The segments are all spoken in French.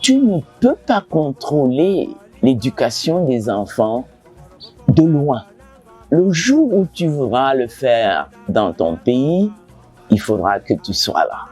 Tu ne peux pas contrôler l'éducation des enfants de loin. Le jour où tu voudras le faire dans ton pays, il faudra que tu sois là.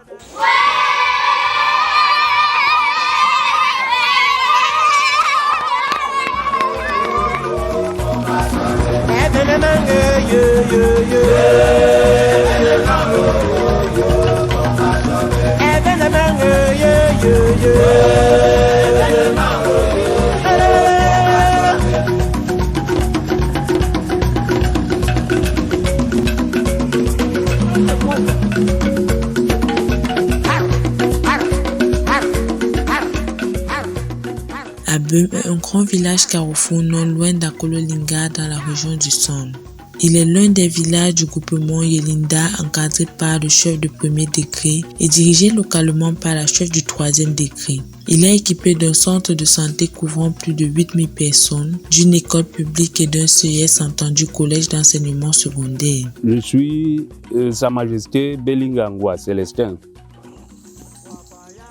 Abem est un grand village carrefour non loin d'Akololinga dans la région du Centre. Il est l'un des villages du groupement Yelinda encadré par le chef de premier degré et dirigé localement par la chef du troisième degré. Il est équipé d'un centre de santé couvrant plus de 8000 personnes, d'une école publique et d'un CES entendu collège d'enseignement secondaire. Je suis Sa Majesté Belingangwa Célestin.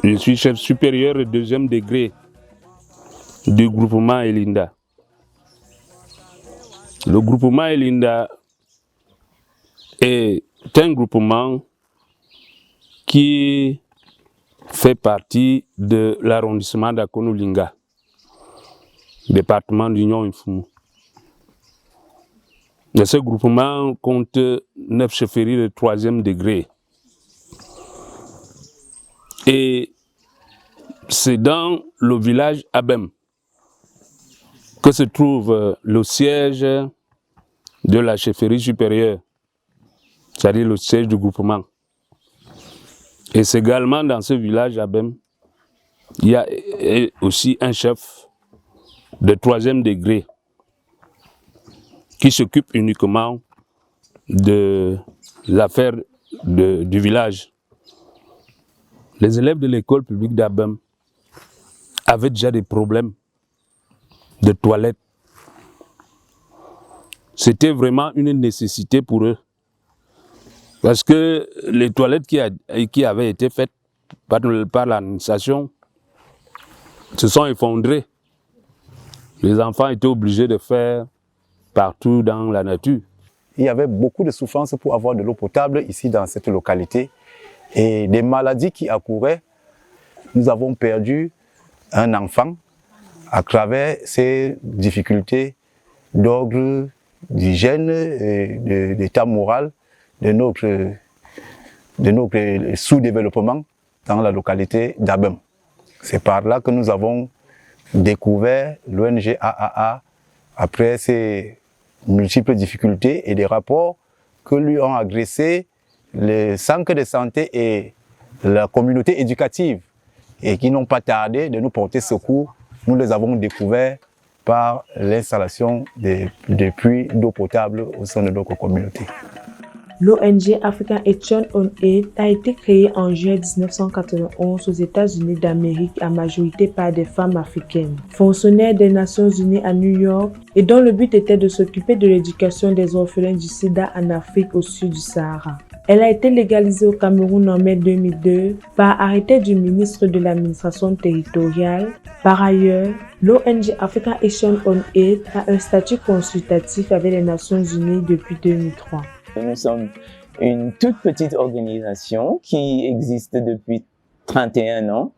Je suis chef supérieur et deuxième degré du groupement Yelinda. Le groupement Yelinda est un groupement qui fait partie de l'arrondissement d'Akololinga, département d'Union Infumu. Ce groupement compte 9 chefferies de troisième degré. Et c'est dans le village Abem que se trouve le siège de la chefferie supérieure, c'est-à-dire le siège du groupement. Et c'est également dans ce village Abem, il y a aussi un chef de troisième degré qui s'occupe uniquement de l'affaire du village. Les élèves de l'école publique d'Abem avaient déjà des problèmes de toilettes. C'était vraiment une nécessité pour eux. Parce que les toilettes qui avaient été faites par l'administration se sont effondrées. Les enfants étaient obligés de faire partout dans la nature. Il y avait beaucoup de souffrance pour avoir de l'eau potable ici dans cette localité. Et des maladies qui accouraient. Nous avons perdu un enfant à travers ces difficultés d'ordre d'hygiène et d'état moral de notre sous-développement dans la localité d'Abem. C'est par là que nous avons découvert l'ONG AAA après ces multiples difficultés et des rapports que lui ont adressés les centres de santé et la communauté éducative et qui n'ont pas tardé de nous porter secours. Nous les avons découverts par l'installation des puits d'eau potable au sein de notre communauté. L'ONG African Action on Aid a été créée en juin 1991 aux États-Unis d'Amérique à majorité par des femmes africaines, fonctionnaires des Nations Unies à New York et dont le but était de s'occuper de l'éducation des orphelins du sida en Afrique au sud du Sahara. Elle a été légalisée au Cameroun en mai 2002 par arrêté du ministre de l'administration territoriale. Par ailleurs, l'ONG African Action on Aid a un statut consultatif avec les Nations Unies depuis 2003. Nous sommes une toute petite organisation qui existe depuis 31 ans,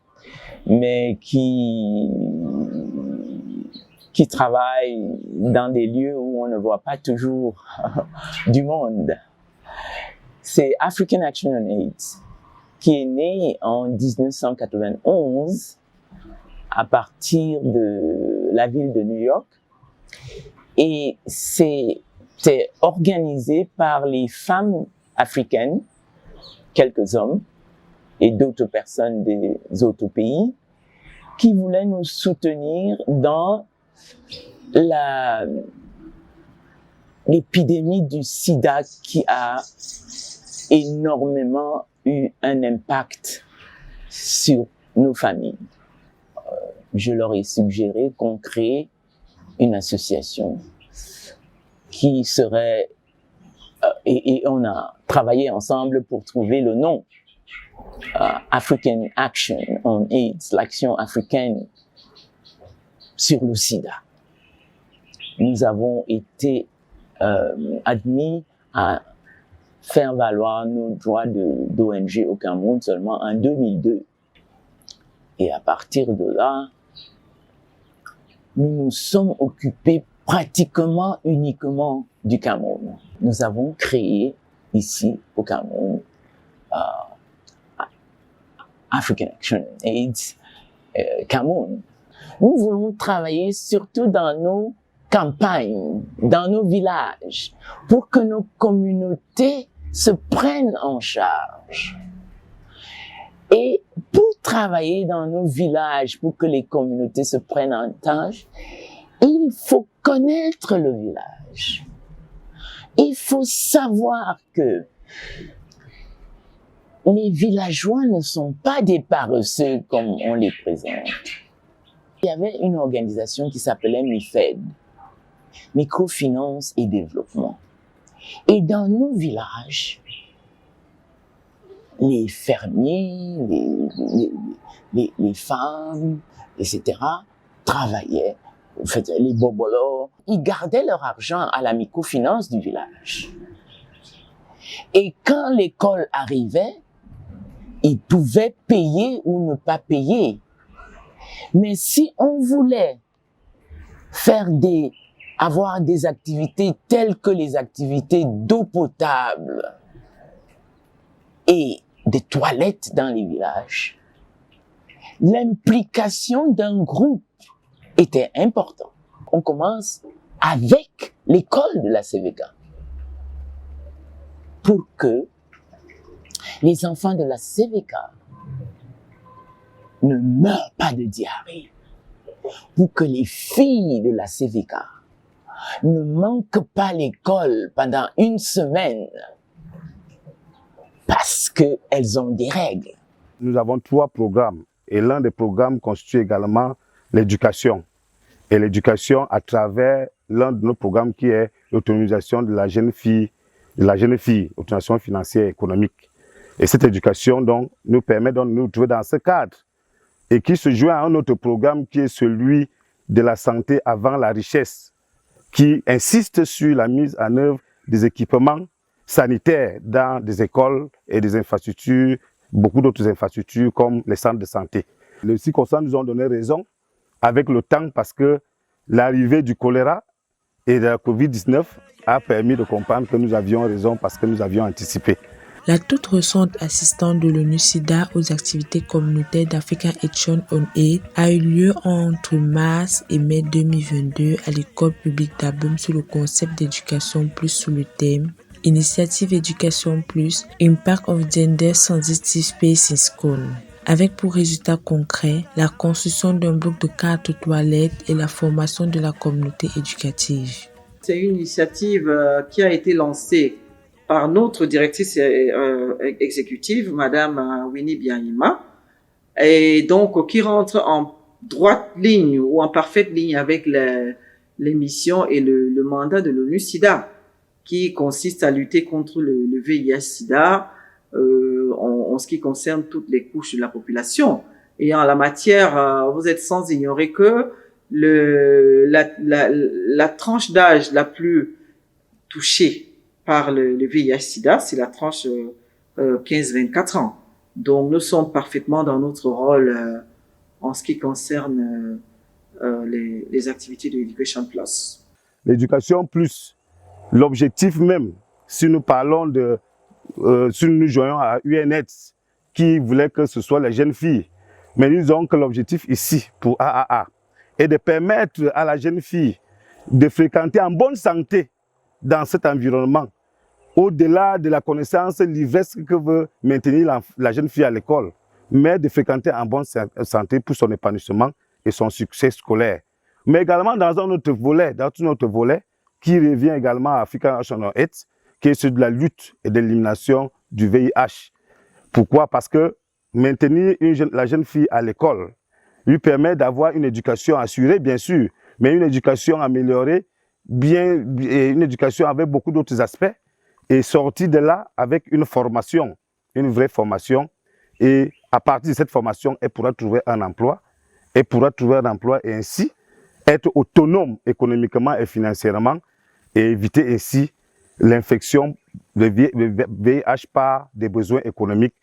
mais qui travaille dans des lieux où on ne voit pas toujours du monde. c'est African Action on AIDS, qui est né en 1991 à partir de la ville de New York. Et c'était organisé par les femmes africaines, quelques hommes et d'autres personnes des autres pays, qui voulaient nous soutenir dans l'épidémie du sida qui a énormément eu un impact sur nos familles. Je leur ai suggéré qu'on crée une association qui serait, et on a travaillé ensemble pour trouver le nom, African Action on AIDS, l'action africaine sur le sida. Nous avons été admis à faire valoir nos droits d'ONG au Cameroun seulement en 2002. Et à partir de là, nous nous sommes occupés pratiquement uniquement du Cameroun. Nous avons créé ici au Cameroun African Action on AIDS Cameroun. Nous voulons travailler surtout dans nos campagnes, dans nos villages, pour que nos communautés se prennent en charge. Et pour travailler dans nos villages, pour que les communautés se prennent en charge, il faut connaître le village. Il faut savoir que les villageois ne sont pas des paresseux comme on les présente. Il y avait une organisation qui s'appelait MIFED, Microfinance et Développement. Et dans nos villages, les fermiers, les femmes, etc., travaillaient, les bobolos, ils gardaient leur argent à la microfinance du village. Et quand l'école arrivait, ils pouvaient payer ou ne pas payer. Mais si on voulait avoir des activités telles que les activités d'eau potable et des toilettes dans les villages, l'implication d'un groupe était importante. On commence avec l'école de la CVK pour que les enfants de la CVK ne meurent pas de diarrhée, pour que les filles de la CVK ne manquent pas l'école pendant une semaine parce qu'elles ont des règles. Nous avons 3 programmes et l'un des programmes constitue également l'éducation. Et l'éducation à travers l'un de nos programmes qui est l'autonomisation de la jeune fille, autonomisation financière et économique. Et cette éducation donc, nous permet donc de nous trouver dans ce cadre et qui se joint à un autre programme qui est celui de la santé avant la richesse, qui insiste sur la mise en œuvre des équipements sanitaires dans des écoles et des infrastructures, beaucoup d'autres infrastructures comme les centres de santé. Les circonstances nous ont donné raison avec le temps parce que l'arrivée du choléra et de la Covid-19 a permis de comprendre que nous avions raison parce que nous avions anticipé. La toute récente assistante de l'ONU-SIDA aux activités communautaires d'African Action on AIDS a eu lieu entre mars et mai 2022 à l'école publique d'Abem sur le concept d'éducation plus sous le thème Initiative Éducation Plus, Impact of Gender Sensitive Space in School, avec pour résultat concret la construction d'un bloc de 4 toilettes et la formation de la communauté éducative. C'est une initiative qui a été lancée par notre directrice exécutive, Madame Winnie Bianyima, et donc qui rentre en droite ligne ou en parfaite ligne avec les missions et le mandat de l'ONU-SIDA, qui consiste à lutter contre le VIH-SIDA en ce qui concerne toutes les couches de la population. Et en la matière, vous êtes sans ignorer que la tranche d'âge la plus touchée par le VIH-SIDA, c'est la tranche 15-24 ans. Donc, nous sommes parfaitement dans notre rôle en ce qui concerne les activités de l'Education Plus. L'éducation plus, l'objectif même, si nous parlons si nous nous joignons à UNAIDS, qui voulait que ce soit les jeunes filles. Mais nous avons que l'objectif ici, pour AAA, est de permettre à la jeune fille de fréquenter en bonne santé dans cet environnement, au-delà de la connaissance l'ivresse que veut maintenir la jeune fille à l'école, mais de fréquenter en bonne santé pour son épanouissement et son succès scolaire. Mais également dans un autre volet, qui revient également à African National AIDS, qui est celui de la lutte et de l'élimination du VIH. Pourquoi? Parce que maintenir la jeune fille à l'école lui permet d'avoir une éducation assurée, bien sûr, mais une éducation améliorée, et une éducation avec beaucoup d'autres aspects, et sortir de là avec une formation, une vraie formation. Et à partir de cette formation, elle pourra trouver un emploi, et ainsi être autonome économiquement et financièrement, et éviter ainsi l'infection de VIH par des besoins économiques.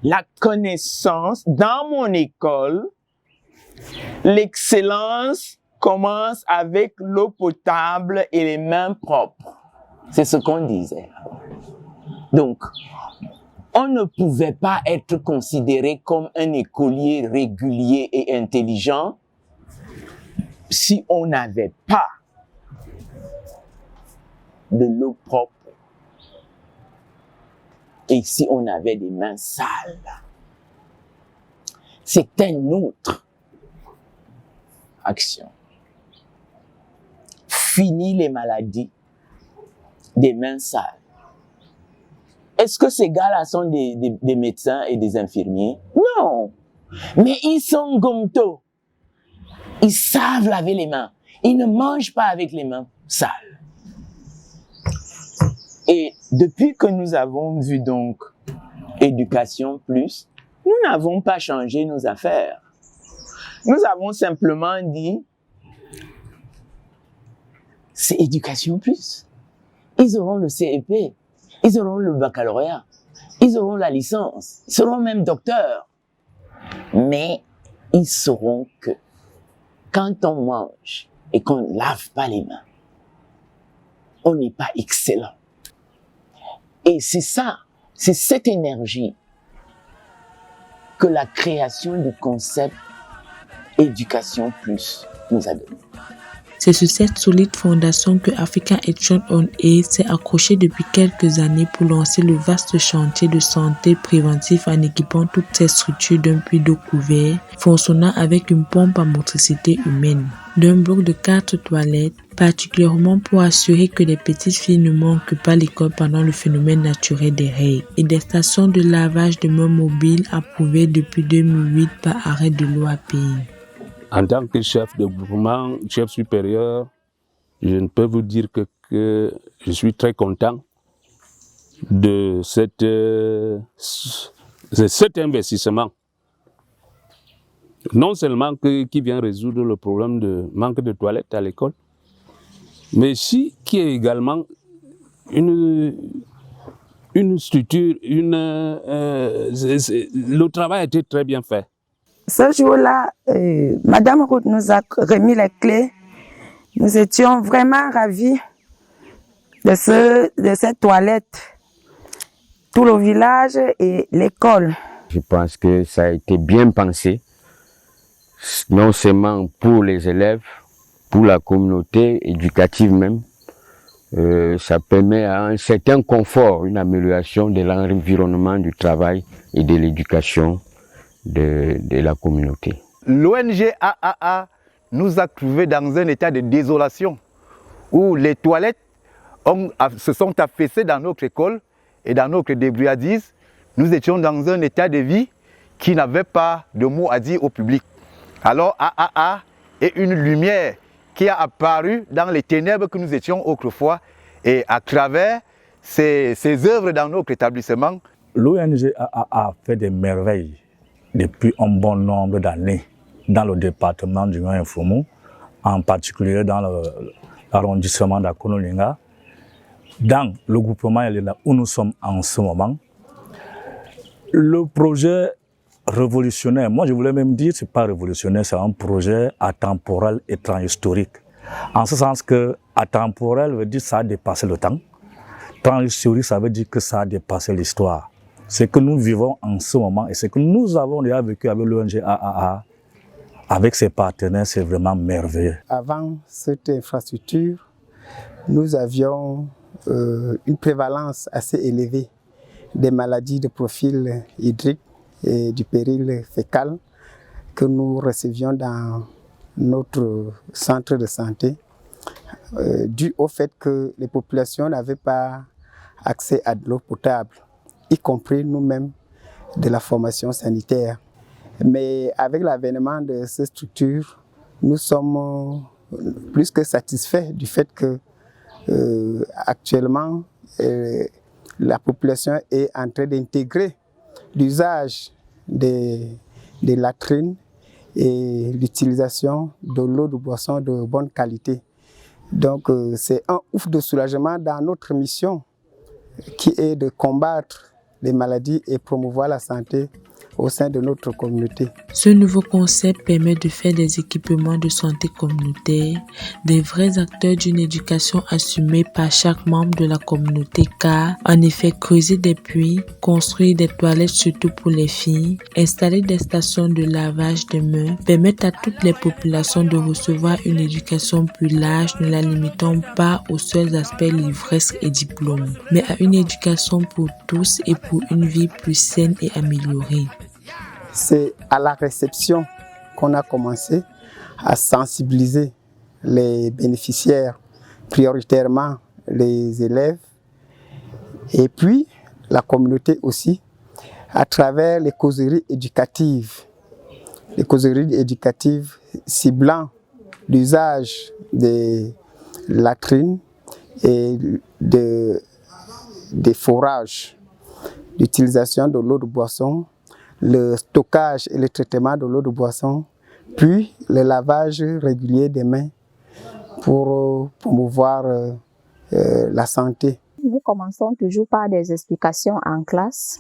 La connaissance, dans mon école, l'excellence commence avec l'eau potable et les mains propres. C'est ce qu'on disait. Donc, on ne pouvait pas être considéré comme un écolier régulier et intelligent si on n'avait pas de l'eau propre et si on avait des mains sales. C'est une autre action. Fini les maladies des mains sales. Est-ce que ces gars-là sont des médecins et des infirmiers? Non. Mais ils sont gomto. Ils savent laver les mains. Ils ne mangent pas avec les mains sales. Et depuis que nous avons vu donc Éducation Plus, nous n'avons pas changé nos affaires. Nous avons simplement dit, c'est Éducation Plus. Ils auront le CEP, ils auront le baccalauréat, ils auront la licence, ils seront même docteurs. Mais ils sauront que quand on mange et qu'on ne lave pas les mains, on n'est pas excellent. Et c'est ça, c'est cette énergie que la création du concept Éducation Plus nous a donné. C'est sur cette solide fondation que African Action on AIDS s'est accroché depuis quelques années pour lancer le vaste chantier de santé préventif en équipant toutes ces structures d'un puits d'eau couvert, fonctionnant avec une pompe à motricité humaine, d'un bloc de 4 toilettes, particulièrement pour assurer que les petites filles ne manquent pas l'école pendant le phénomène naturel des règles, et des stations de lavage de mains mobiles approuvées depuis 2008 par arrêt de l'eau à pays. En tant que chef de groupement, chef supérieur, je ne peux vous dire que je suis très content de cet investissement. Non seulement qui vient résoudre le problème de manque de toilettes à l'école, mais aussi qui est également une structure, le travail a été très bien fait. Ce jour-là, Madame Route nous a remis les clés. Nous étions vraiment ravis de cette toilette. Tout le village et l'école. Je pense que ça a été bien pensé, non seulement pour les élèves, pour la communauté éducative même. Ça permet à un certain confort, une amélioration de l'environnement du travail et de l'éducation de la communauté. L'ONG AAA nous a trouvés dans un état de désolation où les toilettes se sont affaissées dans notre école et dans notre débrouillardise. Nous étions dans un état de vie qui n'avait pas de mots à dire au public. Alors AAA est une lumière qui a apparu dans les ténèbres que nous étions autrefois, et à travers ces œuvres dans notre établissement. L'ONG AAA fait des merveilles depuis un bon nombre d'années dans le département du Nord-Infomou, en particulier dans l'arrondissement d'Akonolinga, dans le groupement où nous sommes en ce moment. Le projet révolutionnaire, moi je voulais même dire, c'est pas révolutionnaire, c'est un projet atemporel et transhistorique. En ce sens que atemporel veut dire ça a dépassé le temps. Transhistorique, ça veut dire que ça a dépassé l'histoire. Ce que nous vivons en ce moment et ce que nous avons déjà vécu avec l'ONG AAA, avec ses partenaires, c'est vraiment merveilleux. Avant cette infrastructure, nous avions une prévalence assez élevée des maladies de profil hydrique et du péril fécal que nous recevions dans notre centre de santé, dû au fait que les populations n'avaient pas accès à de l'eau potable, y compris nous-mêmes de la formation sanitaire. Mais avec l'avènement de ces structures, nous sommes plus que satisfaits du fait que actuellement la population est en train d'intégrer l'usage des latrines et l'utilisation de l'eau de boisson de bonne qualité. Donc c'est un ouf de soulagement dans notre mission qui est de combattre les maladies et promouvoir la santé au sein de notre communauté. Ce nouveau concept permet de faire des équipements de santé communautaire, des vrais acteurs d'une éducation assumée par chaque membre de la communauté, car en effet creuser des puits, construire des toilettes surtout pour les filles, installer des stations de lavage des mains permettent à toutes les populations de recevoir une éducation plus large, ne la limitant pas aux seuls aspects livresques et diplômes, mais à une éducation pour tous et pour une vie plus saine et améliorée. C'est à la réception qu'on a commencé à sensibiliser les bénéficiaires, prioritairement les élèves, et puis la communauté aussi, à travers les causeries éducatives. Les causeries éducatives ciblant l'usage des latrines et des forages, l'utilisation de l'eau de boisson, le stockage et le traitement de l'eau de boisson, puis le lavage régulier des mains pour promouvoir la santé. Nous commençons toujours par des explications en classe,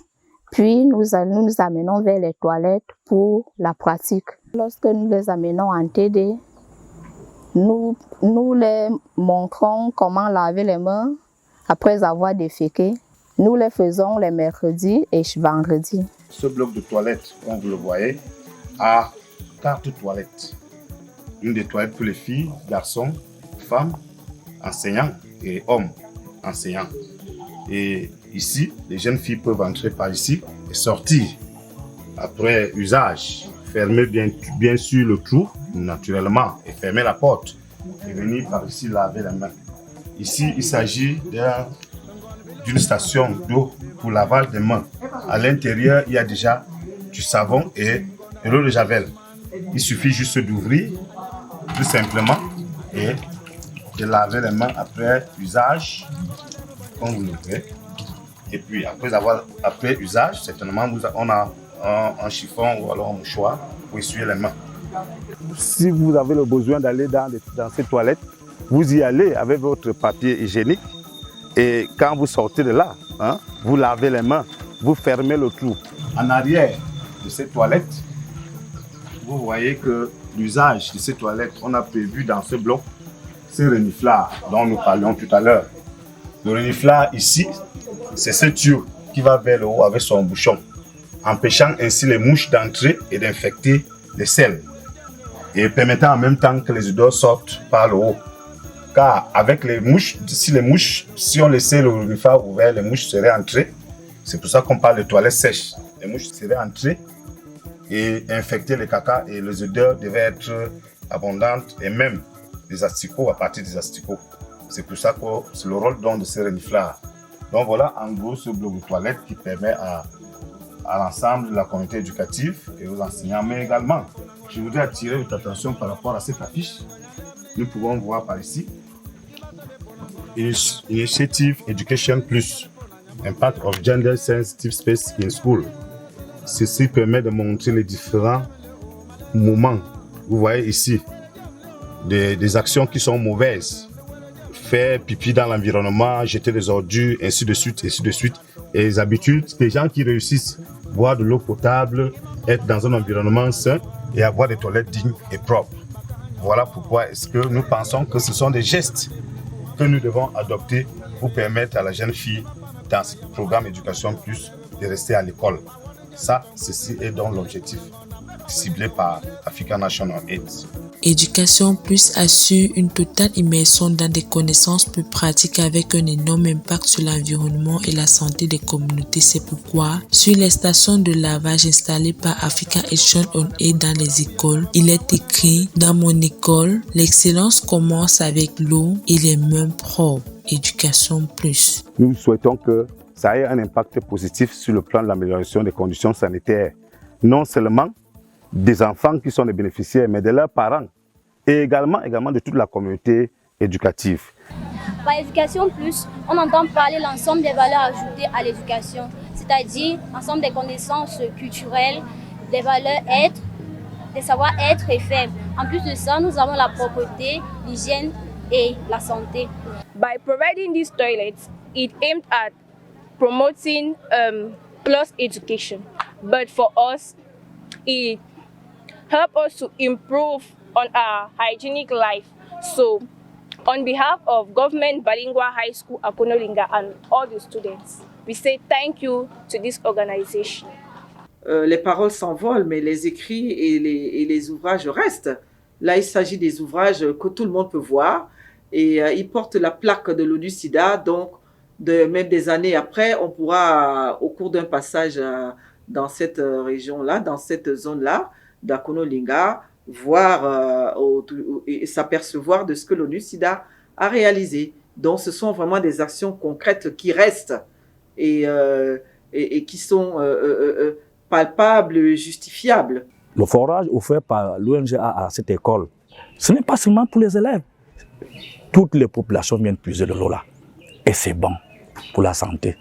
puis nous nous amenons vers les toilettes pour la pratique. Lorsque nous les amenons en TD, nous les montrons comment laver les mains après avoir déféqué. Nous les faisons les mercredis et vendredis. Ce bloc de toilettes, comme vous le voyez, a 4 toilettes. Une des toilettes pour les filles, garçons, femmes, enseignants et hommes enseignants. Et ici, les jeunes filles peuvent entrer par ici et sortir après usage. Fermer bien sûr le trou, naturellement, et fermer la porte. Et venir par ici laver les mains. Ici, il s'agit d'une station d'eau pour lavage des mains. À l'intérieur, il y a déjà du savon et de l'eau de javel. Il suffit juste d'ouvrir, tout simplement, et de laver les mains après usage, comme vous le voyez. Et puis, après usage, certainement, on a un chiffon ou alors un mouchoir pour essuyer les mains. Si vous avez le besoin d'aller dans ces toilettes, vous y allez avec votre papier hygiénique. Et quand vous sortez de là, vous lavez les mains, vous fermez le trou. En arrière de ces toilettes, vous voyez que l'usage de ces toilettes, on a prévu dans ce bloc, ce reniflard dont nous parlions tout à l'heure. Le reniflard ici, c'est ce tuyau qui va vers le haut avec son bouchon, empêchant ainsi les mouches d'entrer et d'infecter les selles, et permettant en même temps que les odeurs sortent par le haut. Car avec les mouches, si on laissait le reniflard ouvert, les mouches seraient entrées. C'est pour ça qu'on parle de toilettes sèches. Les mouches seraient entrées et infecter les caca, et les odeurs devaient être abondantes, et même les asticots, à partir des asticots. C'est pour ça que c'est le rôle de ces reniflards. Donc voilà en gros ce bloc de toilettes qui permet à l'ensemble de la communauté éducative et aux enseignants, mais également, je voudrais attirer votre attention par rapport à cette affiche. Nous pouvons voir par ici Initiative Education Plus, Impact of Gender Sensitive Space in School. Ceci permet de montrer les différents moments. Vous voyez ici des actions qui sont mauvaises. Faire pipi dans l'environnement, jeter des ordures, ainsi de suite, ainsi de suite. Et les habitudes des gens qui réussissent, boire de l'eau potable, être dans un environnement sain et avoir des toilettes dignes et propres. Voilà pourquoi est-ce que nous pensons que ce sont des gestes que nous devons adopter pour permettre à la jeune fille dans ce programme Éducation Plus de rester à l'école. Ça, ceci est donc l'objectif ciblé par African National Aid. Éducation Plus assure une totale immersion dans des connaissances plus pratiques avec un énorme impact sur l'environnement et la santé des communautés. C'est pourquoi, sur les stations de lavage installées par African Action on Aid dans les écoles, il est écrit « Dans mon école, l'excellence commence avec l'eau et les mains propres. Éducation Plus ». Nous souhaitons que ça ait un impact positif sur le plan de l'amélioration des conditions sanitaires, non seulement des enfants qui sont les bénéficiaires, mais de leurs parents et également de toute la communauté éducative. Par éducation plus, on entend parler l'ensemble des valeurs ajoutées à l'éducation, c'est-à-dire l'ensemble des connaissances culturelles, des valeurs être, des savoir-être et faire. En plus de ça, nous avons la propreté, l'hygiène et la santé. By providing these toilets, it aimed at promoting plus education, but for us, it help us to improve on our hygienic life. So, on behalf of Government Bilingual High School Akonolinga and all the students, we say thank you to this organization. Les paroles s'envolent, mais les écrits et les ouvrages restent. Là, il s'agit des ouvrages que tout le monde peut voir et ils portent la plaque de l'ONU-SIDA. Donc, même des années après, on pourra, au cours d'un passage dans cette région-là, dans cette zone-là, d'Akonolinga, voir et s'apercevoir de ce que l'ONU-SIDA a réalisé. Donc, ce sont vraiment des actions concrètes qui restent et qui sont palpables, justifiables. Le forage offert par l'ONGA à cette école, ce n'est pas seulement pour les élèves. Toutes les populations viennent puiser de l'eau là. Et c'est bon pour la santé.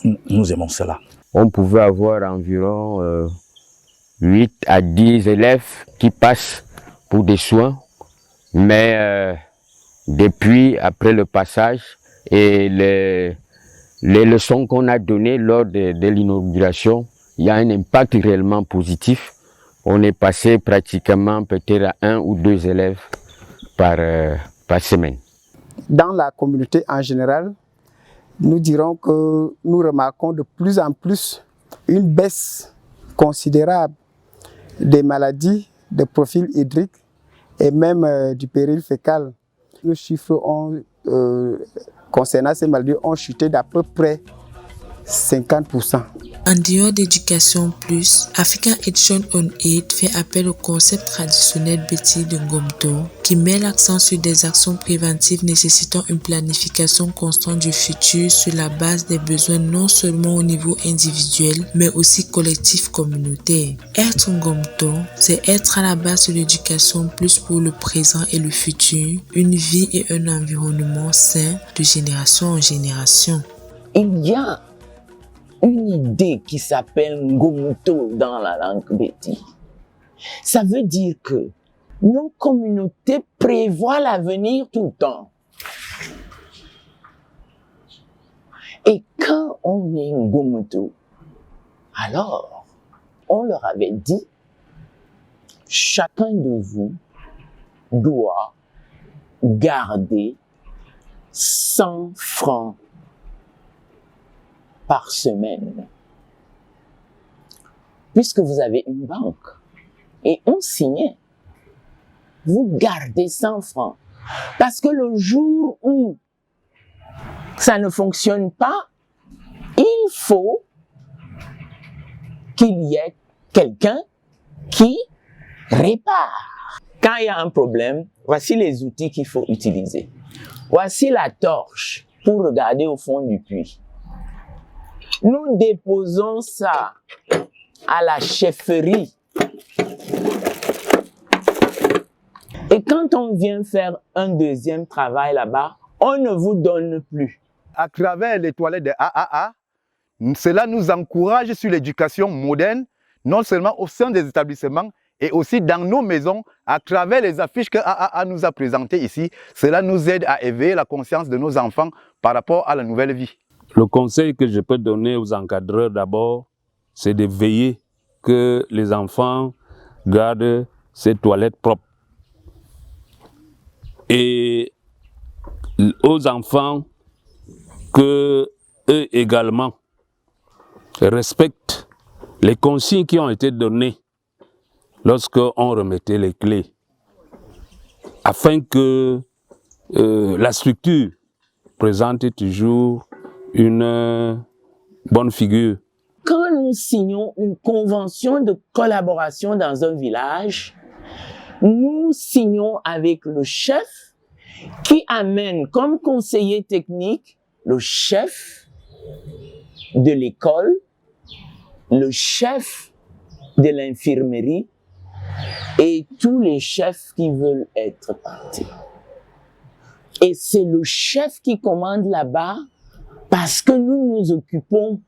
Nous aimons cela. On pouvait avoir environ 8 à 10 élèves qui passent pour des soins, mais après le passage et les leçons qu'on a données lors de l'inauguration, il y a un impact réellement positif. On est passé pratiquement peut-être à 1 ou 2 élèves par semaine. Dans la communauté en général, nous dirons que nous remarquons de plus en plus une baisse considérable des maladies de profil hydrique et même du péril fécal. Les chiffres concernant ces maladies ont chuté d'à peu près 50%. En dehors d'Éducation Plus, African Action on Aid fait appel au concept traditionnel Beti de Ngomto qui met l'accent sur des actions préventives nécessitant une planification constante du futur sur la base des besoins non seulement au niveau individuel mais aussi collectif communautaire. Être Ngomto, c'est être à la base de l'Éducation Plus pour le présent et le futur, une vie et un environnement sain de génération en génération. Il y a une idée qui s'appelle Ngomuto dans la langue Beti. Ça veut dire que nos communautés prévoient l'avenir tout le temps. Et quand on est Ngomuto, alors on leur avait dit, chacun de vous doit garder 100 francs par semaine. Puisque vous avez une banque et on signait, vous gardez 100 francs. Parce que le jour où ça ne fonctionne pas, il faut qu'il y ait quelqu'un qui répare. Quand il y a un problème, voici les outils qu'il faut utiliser. Voici la torche pour regarder au fond du puits. Nous déposons ça à la chefferie. Et quand on vient faire un deuxième travail là-bas, on ne vous donne plus. À travers les toilettes de AAA, cela nous encourage sur l'éducation moderne, non seulement au sein des établissements, et aussi dans nos maisons, à travers les affiches que AAA nous a présentées ici. Cela nous aide à éveiller la conscience de nos enfants par rapport à la nouvelle vie. Le conseil que je peux donner aux encadreurs d'abord, c'est de veiller que les enfants gardent ces toilettes propres. Et aux enfants que eux également respectent les consignes qui ont été données lorsqu'on remettait les clés, afin que la structure présente toujours une bonne figure. Quand nous signons une convention de collaboration dans un village, nous signons avec le chef qui amène comme conseiller technique le chef de l'école, le chef de l'infirmerie et tous les chefs qui veulent être partis. Et c'est le chef qui commande là-bas parce que nous nous occupons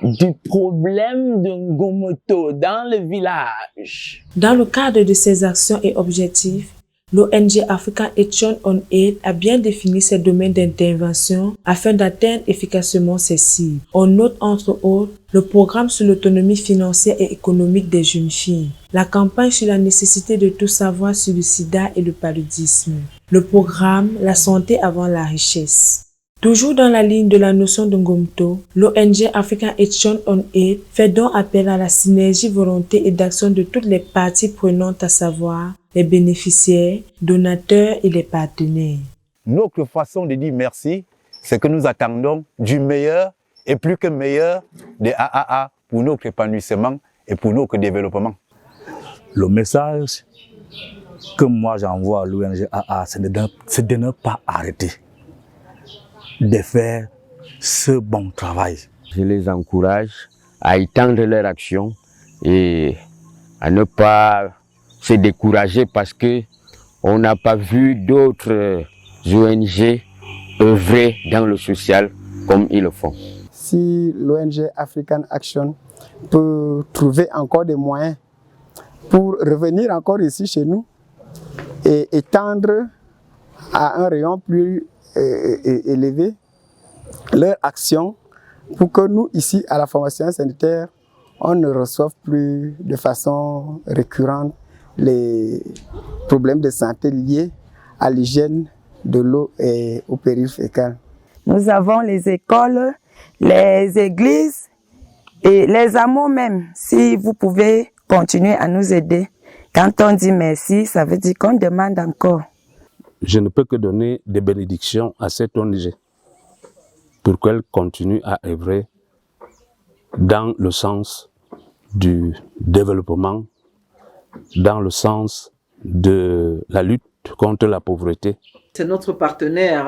du problème de Ngomoto dans le village. Dans le cadre de ses actions et objectifs, l'ONG African Action on Aid a bien défini ses domaines d'intervention afin d'atteindre efficacement ses cibles. On note entre autres le programme sur l'autonomie financière et économique des jeunes filles, la campagne sur la nécessité de tout savoir sur le sida et le paludisme, le programme La santé avant la richesse. Toujours dans la ligne de la notion de Ngomto, l'ONG African Action on Aid fait donc appel à la synergie volonté et d'action de toutes les parties prenantes, à savoir les bénéficiaires, donateurs et les partenaires. Notre façon de dire merci, c'est que nous attendons du meilleur et plus que meilleur des AAA pour notre épanouissement et pour notre développement. Le message que moi j'envoie à l'ONG AA, c'est de ne pas arrêter de faire ce bon travail. Je les encourage à étendre leur action et à ne pas se décourager parce que on n'a pas vu d'autres ONG œuvrer dans le social comme ils le font. Si l'ONG African Action peut trouver encore des moyens pour revenir encore ici chez nous et étendre à un rayon plus élevé leur action pour que nous, ici, à la formation sanitaire, on ne reçoive plus de façon récurrente les problèmes de santé liés à l'hygiène de l'eau et au péril fécal. Nous avons les écoles, les églises et les hameaux même. Si vous pouvez continuer à nous aider, quand on dit merci, ça veut dire qu'on demande encore. Je ne peux que donner des bénédictions à cette ONG pour qu'elle continue à œuvrer dans le sens du développement, dans le sens de la lutte contre la pauvreté. C'est notre partenaire,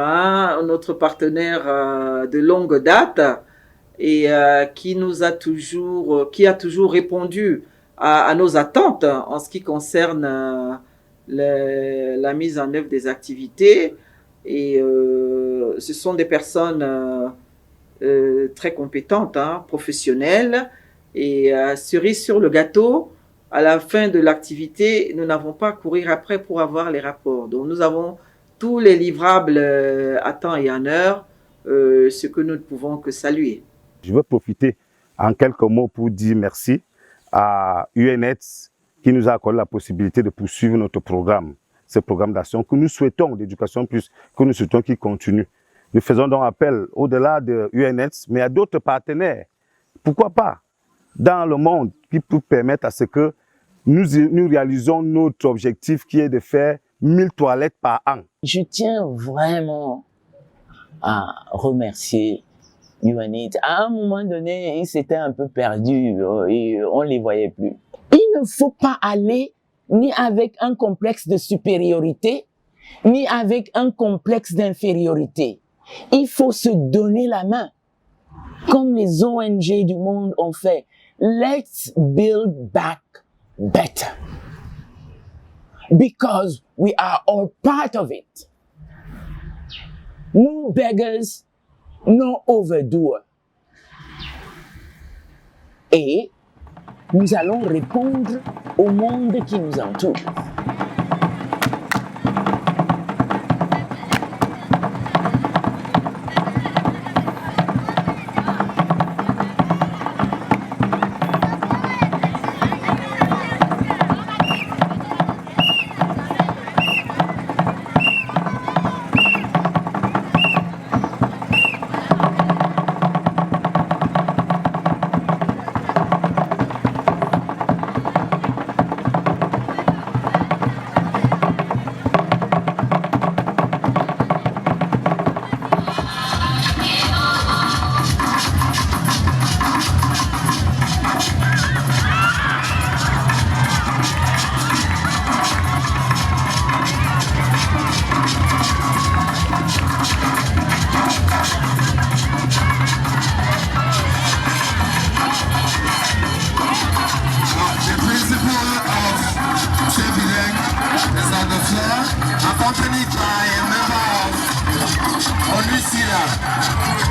de longue date et qui a toujours répondu à nos attentes en ce qui concerne la mise en œuvre des activités. Et ce sont des personnes très compétentes, professionnelles. Et cerise sur le gâteau, à la fin de l'activité, nous n'avons pas à courir après pour avoir les rapports. Donc nous avons tous les livrables à temps et en heure, ce que nous ne pouvons que saluer. Je veux profiter en quelques mots pour dire merci à UNAIDS qui nous a accordé la possibilité de poursuivre notre programme, ce programme d'action que nous souhaitons, d'éducation plus, que nous souhaitons qu'il continue. Nous faisons donc appel au-delà de UNAIDS, mais à d'autres partenaires. Pourquoi pas dans le monde qui peut permettre à ce que nous réalisons notre objectif qui est de faire 1000 toilettes par an. Je tiens vraiment à remercier UNAIDS. À un moment donné, ils s'étaient un peu perdus et on ne les voyait plus. Il ne faut pas aller ni avec un complexe de supériorité, ni avec un complexe d'infériorité. Il faut se donner la main, comme les ONG du monde ont fait. Let's build back better. Because we are all part of it. No beggars, no overdoer. Et nous allons répondre au monde qui nous entoure. Kenya.